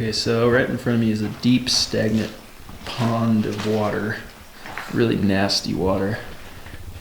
Okay, so right in front of me is a deep, stagnant pond of water. Really nasty water.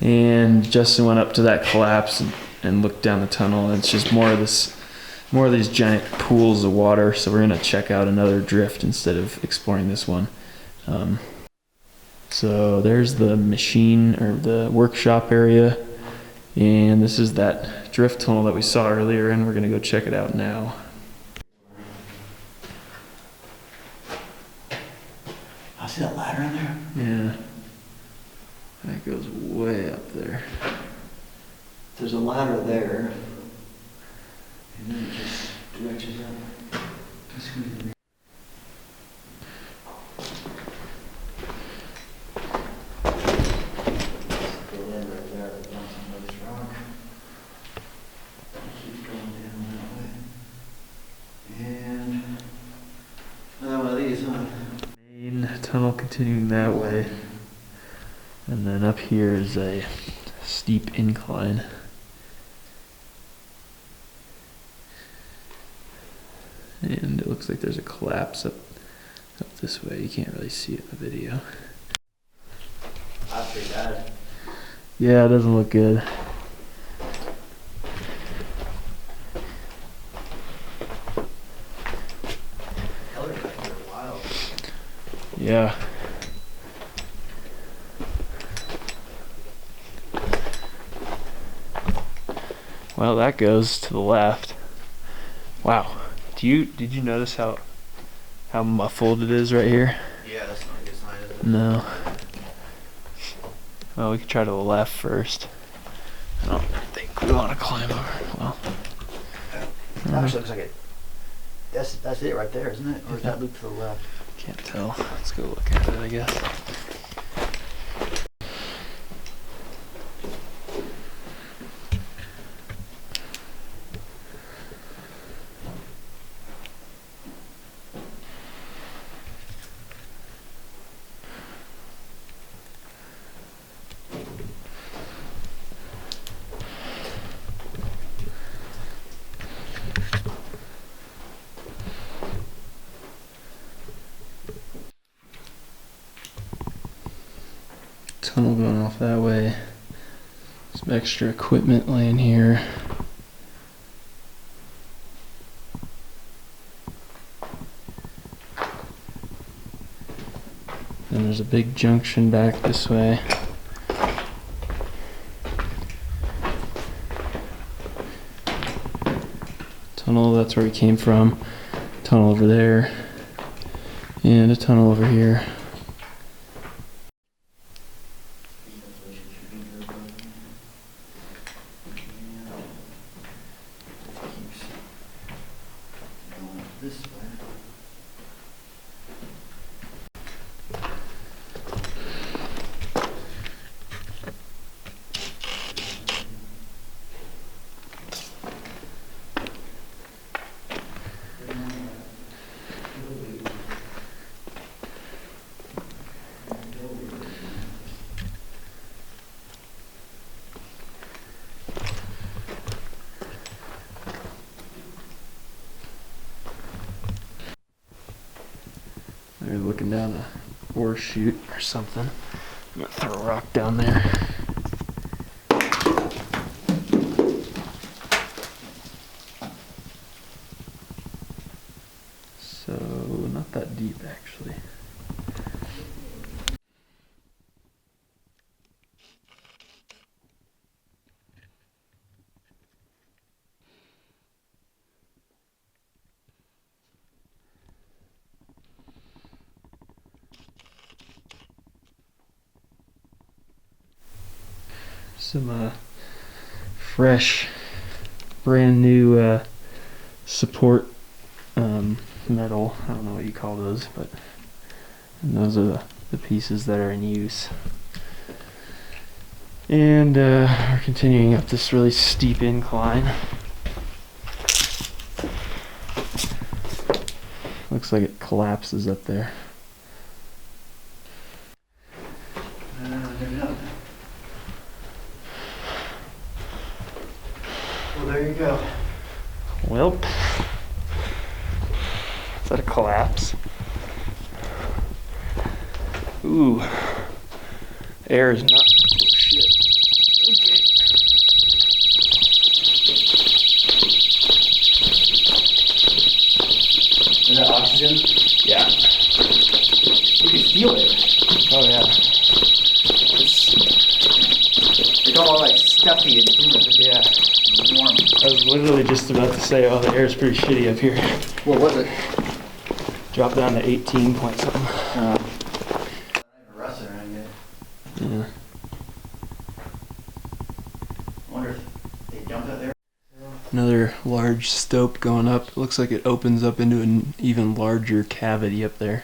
And Justin went up to that collapse and looked down the tunnel, and it's just more of these giant pools of water. So we're gonna check out another drift instead of exploring this one. So there's the machine or the workshop area, and this is that drift tunnel that we saw earlier, and we're gonna go check it out now. I see that ladder in there. Yeah, that goes way up there. There's a ladder there, and then it just stretches up. Main tunnel continuing that way, and then up here is a steep incline. And it looks like there's a collapse up this way. You can't really see it in the video. That's pretty bad. Yeah, it doesn't look good. Yeah. Well, that goes to the left. Wow. Did you notice how muffled it is right here? Yeah, that's not a good sign, is it? No. Well, we could try to the left first. I don't think we want to climb over. Well. It actually looks like it. That's it right there, isn't it? Or is that loop to the left? Can't tell. Let's go look at it, I guess. Tunnel going off that way. Some extra equipment laying here. And there's a big junction back this way. Tunnel, that's where we came from. Tunnel over there. And a tunnel over here. This way. They're looking down a ore chute or something. I'm gonna throw a rock down there. So, not that deep actually. Some fresh, brand new support metal. I don't know what you call those, but those are the pieces that are in use. And we're continuing up this really steep incline. Looks like it collapses up there. Well, there you go. Well, Is that a collapse? Ooh. Air is not. Oh shit. Okay. Is that oxygen? Yeah. You can feel it. Oh yeah. It's all like stuffy and humid. Yeah. Warm. I was literally just about to say, oh, the air's pretty shitty up here. What was it? Dropped down to 18 point something. Rust around yet. Yeah. I wonder if they dumped it there. Another large stope going up. It looks like it opens up into an even larger cavity up there.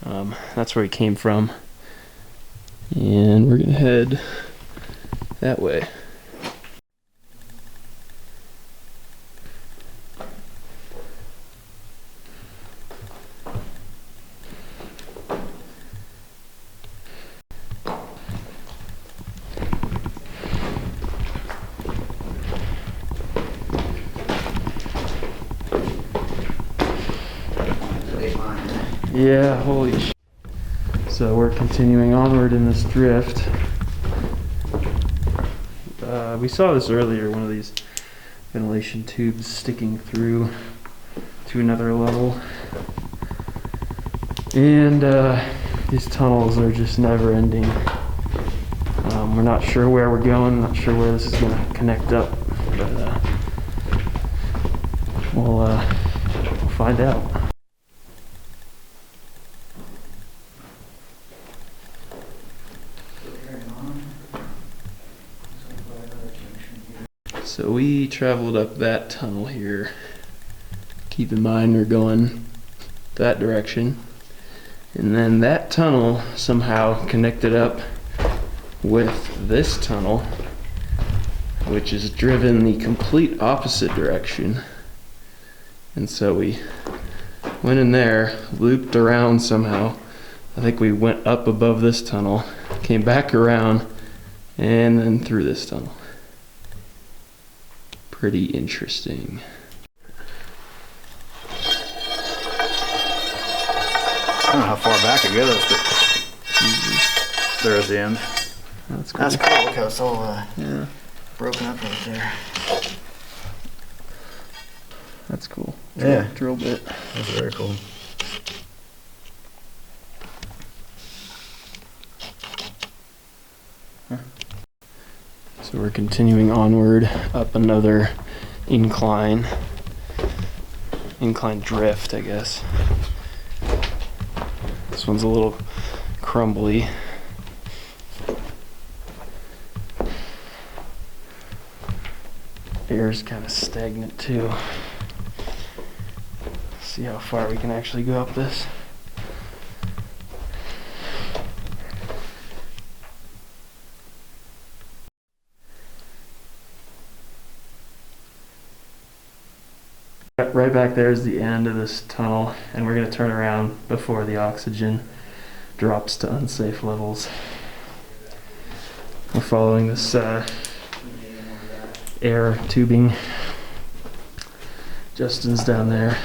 That's where he came from. And we're gonna head that way. Yeah, holy sh**. So we're continuing onward in this drift. We saw this earlier, one of these ventilation tubes sticking through to another level. And these tunnels are just never ending. We're not sure where we're going, not sure where this is going to connect up, but we'll find out. So we traveled up that tunnel here. Keep in mind we're going that direction. And then that tunnel somehow connected up with this tunnel, which is driven the complete opposite direction. And so we went in there, looped around somehow. I think we went up above this tunnel, came back around, and then through this tunnel. Pretty interesting. I don't know how far back it goes, but there's the end. That's cool. That's cool. Look how it's all Yeah, broken up right there. that's cool. Yeah. Drill bit. That's very cool. So we're continuing onward up another incline drift, I guess. This one's a little crumbly. Air's kind of stagnant too. See how far we can actually go up this. Right back there is the end of this tunnel, and we're going to turn around before the oxygen drops to unsafe levels. We're following this air tubing. Justin's down there.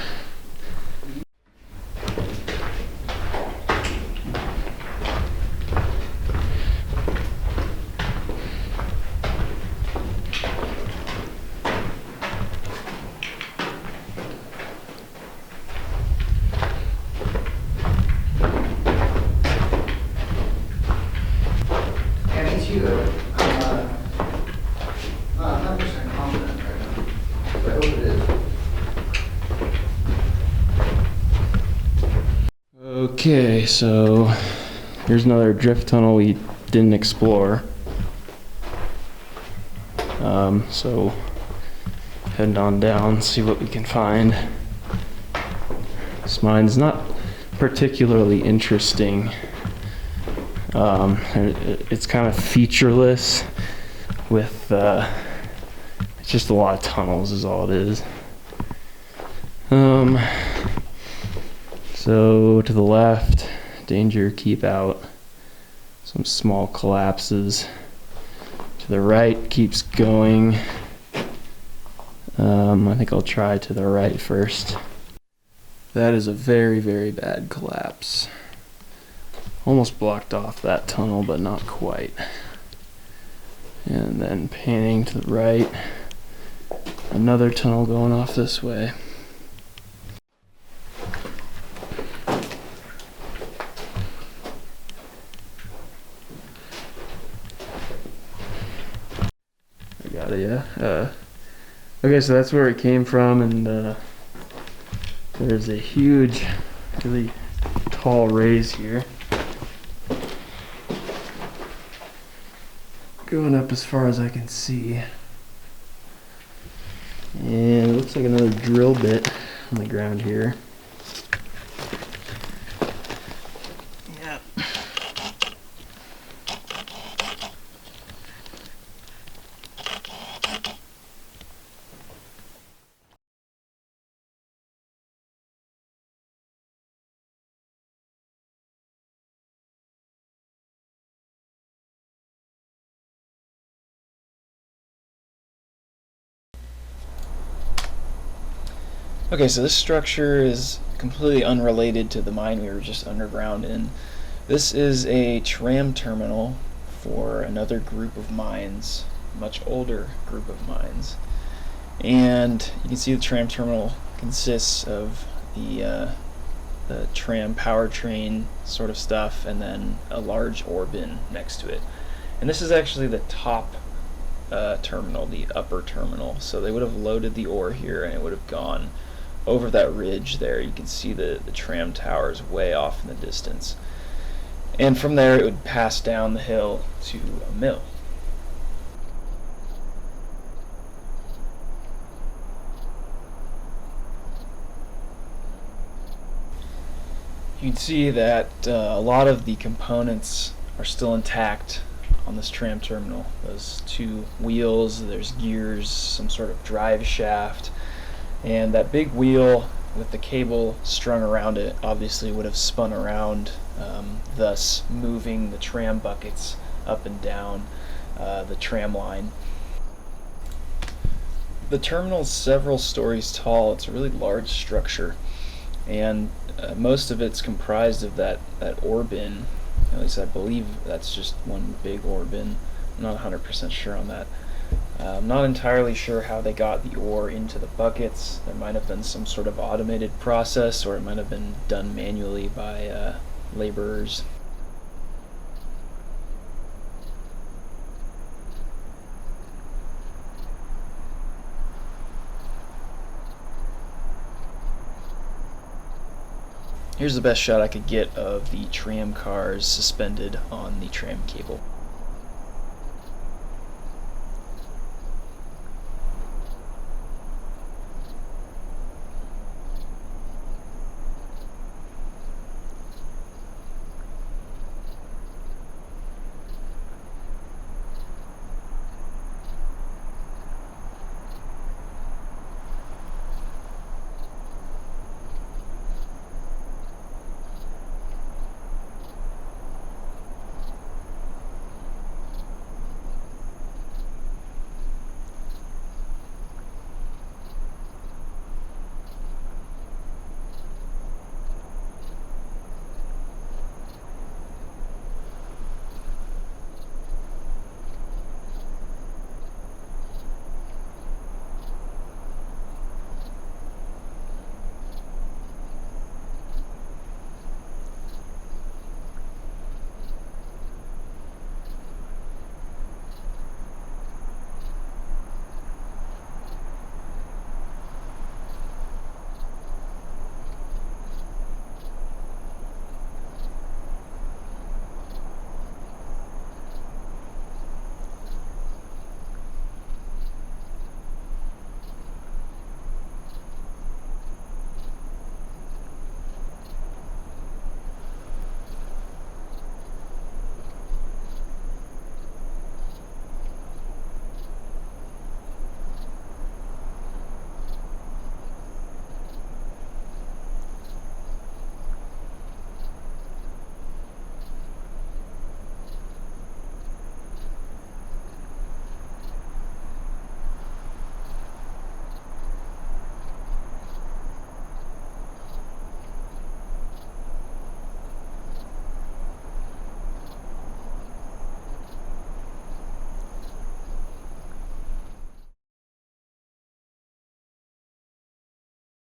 I'm not 100% confident right now, but I hope it is. Okay, so here's another drift tunnel we didn't explore. So heading on down, see what we can find. This mine's not particularly interesting. It's kind of featureless with it's just a lot of tunnels is all it is. So to the left, danger, keep out. Some small collapses. To the right, keeps going. I think I'll try to the right first. That is a very, very bad collapse. Almost blocked off that tunnel, but not quite. And then panning to the right, another tunnel going off this way. I got it, yeah. Okay, so that's where it came from, and there's a huge, really tall raise here. Going up as far as I can see. And it looks like another drill bit on the ground here. Yeah. Okay, so this structure is completely unrelated to the mine we were just underground in. This is a tram terminal for another group of mines, much older group of mines. And you can see the tram terminal consists of the tram powertrain sort of stuff, and then a large ore bin next to it. And this is actually the top terminal, the upper terminal. So they would have loaded the ore here, and it would have gone over that ridge there. You can see the tram towers way off in the distance. And from there it would pass down the hill to a mill. You can see that a lot of the components are still intact on this tram terminal. Those two wheels, there's gears, some sort of drive shaft, and that big wheel with the cable strung around it obviously would have spun around, thus moving the tram buckets up and down the tram line. The terminal is several stories tall. It's a really large structure, and most of it's comprised of that ore bin. At least I believe that's just one big ore bin. I'm not 100% sure on that. I'm not entirely sure how they got the ore into the buckets. There might have been some sort of automated process, or it might have been done manually by laborers. Here's the best shot I could get of the tram cars suspended on the tram cable.